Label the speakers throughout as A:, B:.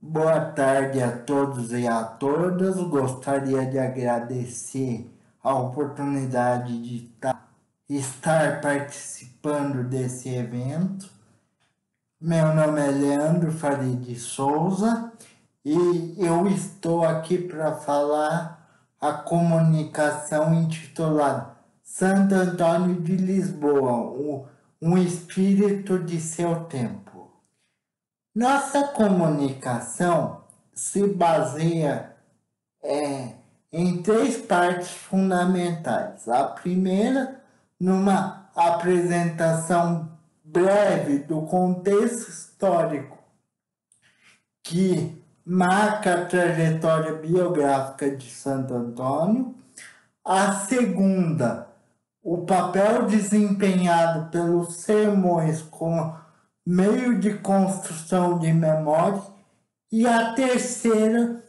A: Boa tarde a todos e a todas. Gostaria de agradecer a oportunidade de estar participando desse evento. Meu nome é Leandro Faria de Souza e eu estou aqui para falar a comunicação intitulada Santo Antônio de Lisboa, um espírito de seu tempo. Nossa comunicação se baseia em três partes fundamentais. A primeira, numa apresentação breve do contexto histórico que marca a trajetória biográfica de Santo Antônio. A segunda, o papel desempenhado pelos sermões como meio de construção de memória. E a terceira,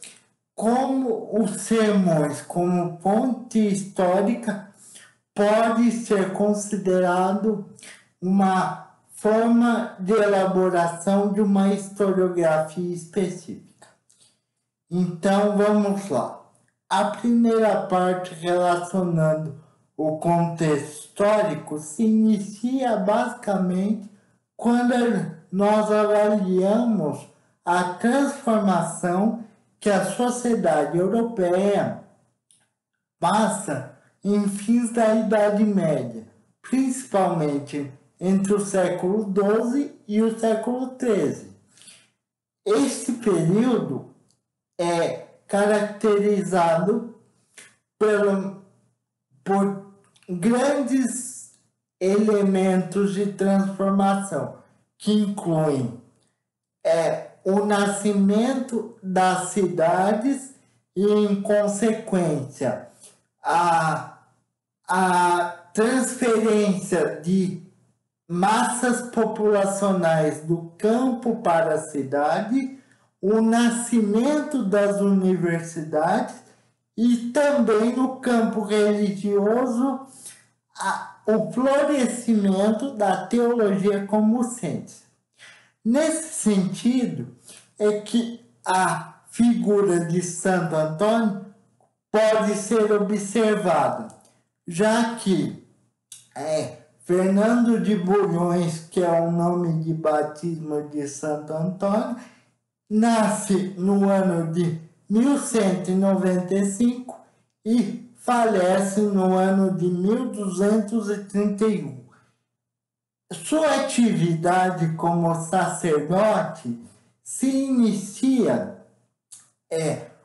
A: como os sermões, como fonte histórica, pode ser considerado uma forma de elaboração de uma historiografia específica. Então, vamos lá. A primeira parte, relacionando o contexto histórico, se inicia basicamente quando nós avaliamos a transformação que a sociedade europeia passa em fins da Idade Média, principalmente entre o século XII e o século XIII. Este período é caracterizado por grandes elementos de transformação, que incluem o nascimento das cidades e, em consequência, a transferência de massas populacionais do campo para a cidade, o nascimento das universidades e também no campo religioso o florescimento da teologia como ciência. Nesse sentido, é que a figura de Santo Antônio pode ser observada, já que Fernando de Bulhões, que é o nome de batismo de Santo Antônio, nasce no ano de 1195 e falece no ano de 1231. Sua atividade como sacerdote se inicia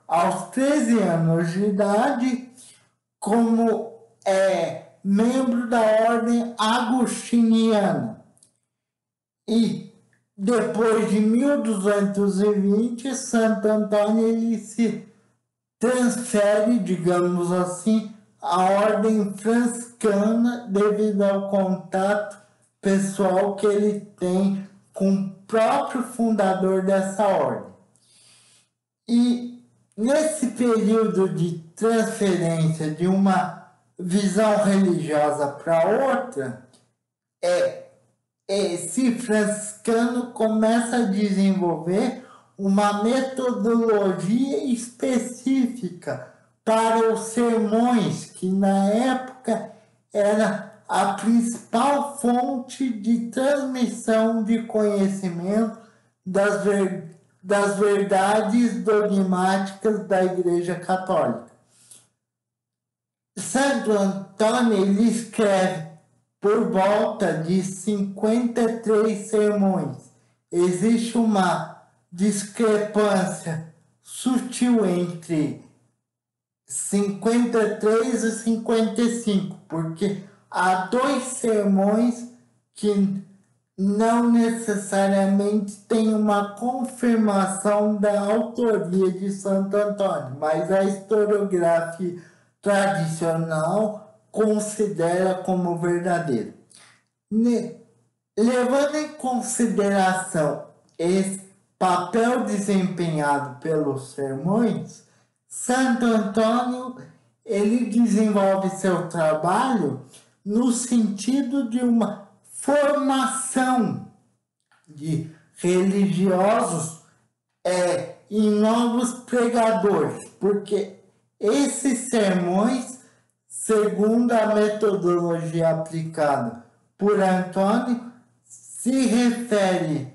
A: aos 13 anos de idade como membro da ordem agostiniana. E depois de 1220, Santo Antônio ele se transfere, digamos assim, à ordem franciscana devido ao contato pessoal que ele tem com o próprio fundador dessa ordem. E nesse período de transferência de uma visão religiosa para outra, esse franciscano começa a desenvolver uma metodologia específica para os sermões, que na época era a principal fonte de transmissão de conhecimento das verdades dogmáticas da Igreja Católica. Santo Antônio ele escreve por volta de 53 sermões. Existe uma discrepância sutil entre 53 e 55, porque há dois sermões que não necessariamente têm uma confirmação da autoria de Santo Antônio, mas a historiografia tradicional considera como verdadeiro. Levando em consideração esse papel desempenhado pelos sermões, Santo Antônio ele desenvolve seu trabalho no sentido de uma formação de religiosos em novos pregadores, porque esses sermões, segundo a metodologia aplicada por Antônio, se refere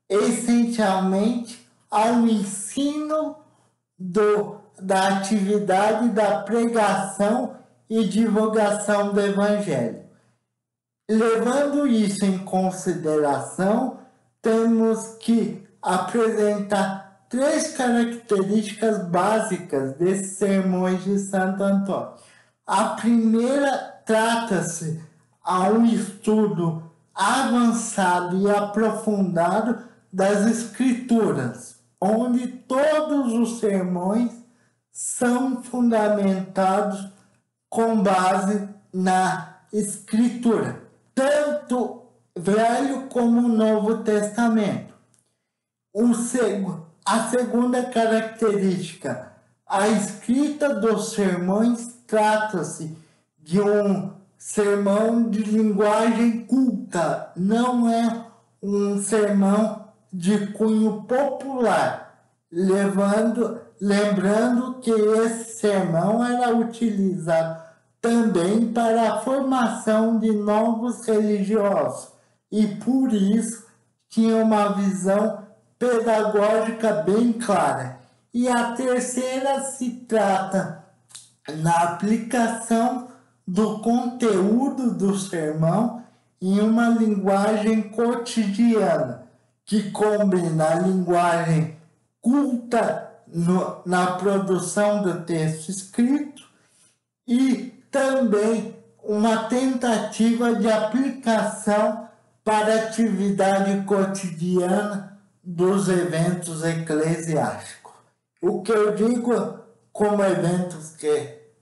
A: essencialmente ao ensino da atividade da pregação e divulgação do Evangelho. Levando isso em consideração, temos que apresentar 3 características básicas desses sermões de Santo Antônio. A primeira trata-se a um estudo avançado e aprofundado das Escrituras, onde todos os sermões são fundamentados com base na Escritura, tanto Velho como Novo Testamento. A segunda característica, a escrita dos sermões trata-se de um sermão de linguagem culta, não é um sermão de cunho popular, lembrando que esse sermão era utilizado também para a formação de novos religiosos e por isso tinha uma visão pedagógica bem clara. E a terceira se trata na aplicação do conteúdo do sermão em uma linguagem cotidiana, que combina a linguagem culta na produção do texto escrito e também uma tentativa de aplicação para a atividade cotidiana dos eventos eclesiásticos. O que eu digo como eventos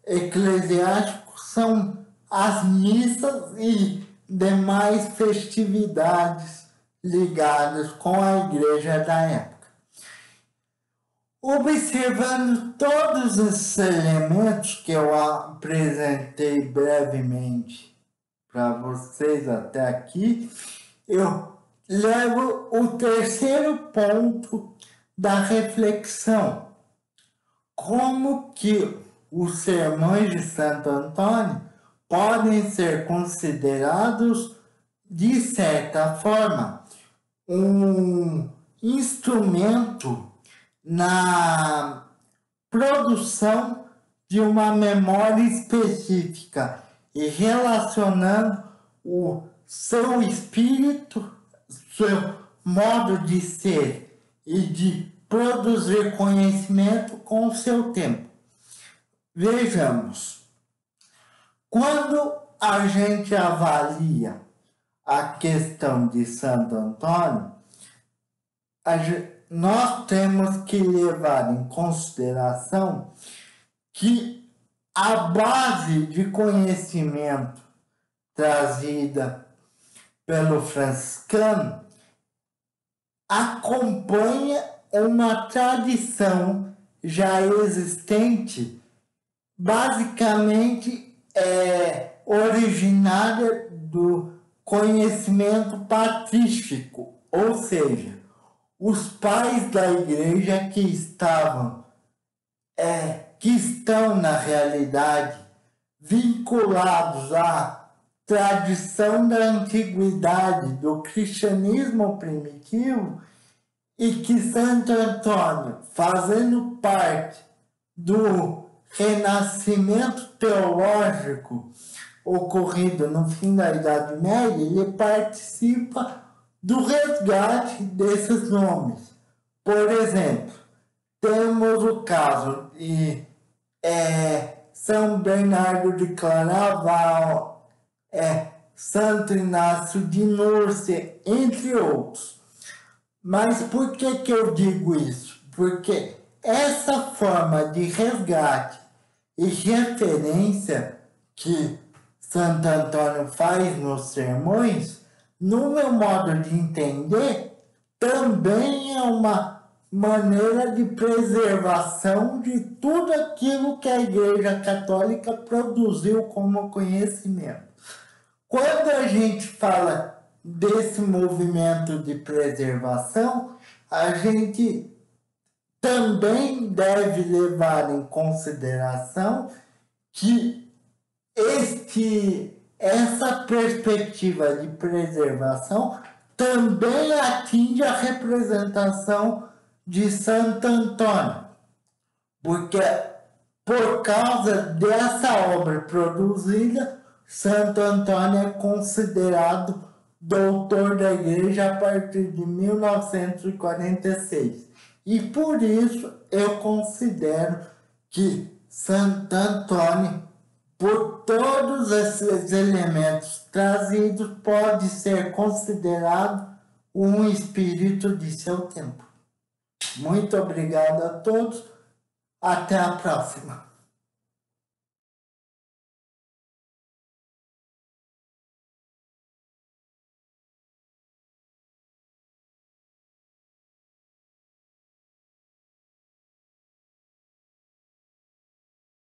A: eclesiásticos são as missas e demais festividades ligadas com a igreja da época. Observando todos esses elementos que eu apresentei brevemente para vocês até aqui, eu levo o terceiro ponto da reflexão. Como que os sermões de Santo Antônio podem ser considerados, de certa forma, um instrumento na produção de uma memória específica e relacionando o seu espírito, seu modo de ser e de produzir conhecimento com o seu tempo. Vejamos, quando a gente avalia a questão de Santo Antônio, nós temos que levar em consideração que a base de conhecimento trazida pelo franciscano acompanha uma tradição já existente, basicamente originária do conhecimento patrístico, ou seja, os pais da igreja que estão na realidade vinculados à tradição da antiguidade, do cristianismo primitivo, e que Santo Antônio, fazendo parte do renascimento teológico ocorrido no fim da Idade Média, ele participa do resgate desses nomes. Por exemplo, temos o caso de São Bernardo de Claraval, Santo Inácio de Núrcia, entre outros. Mas por que eu digo isso? Porque essa forma de resgate e referência que Santo Antônio faz nos sermões, no meu modo de entender, também é uma maneira de preservação de tudo aquilo que a Igreja Católica produziu como conhecimento. Quando a gente fala desse movimento de preservação, a gente também deve levar em consideração que essa perspectiva de preservação também atinge a representação de Santo Antônio, porque por causa dessa obra produzida, Santo Antônio é considerado doutor da Igreja a partir de 1946. E por isso eu considero que Santo Antônio, por todos esses elementos trazidos, pode ser considerado um espírito de seu tempo. Muito obrigado a todos. Até a próxima.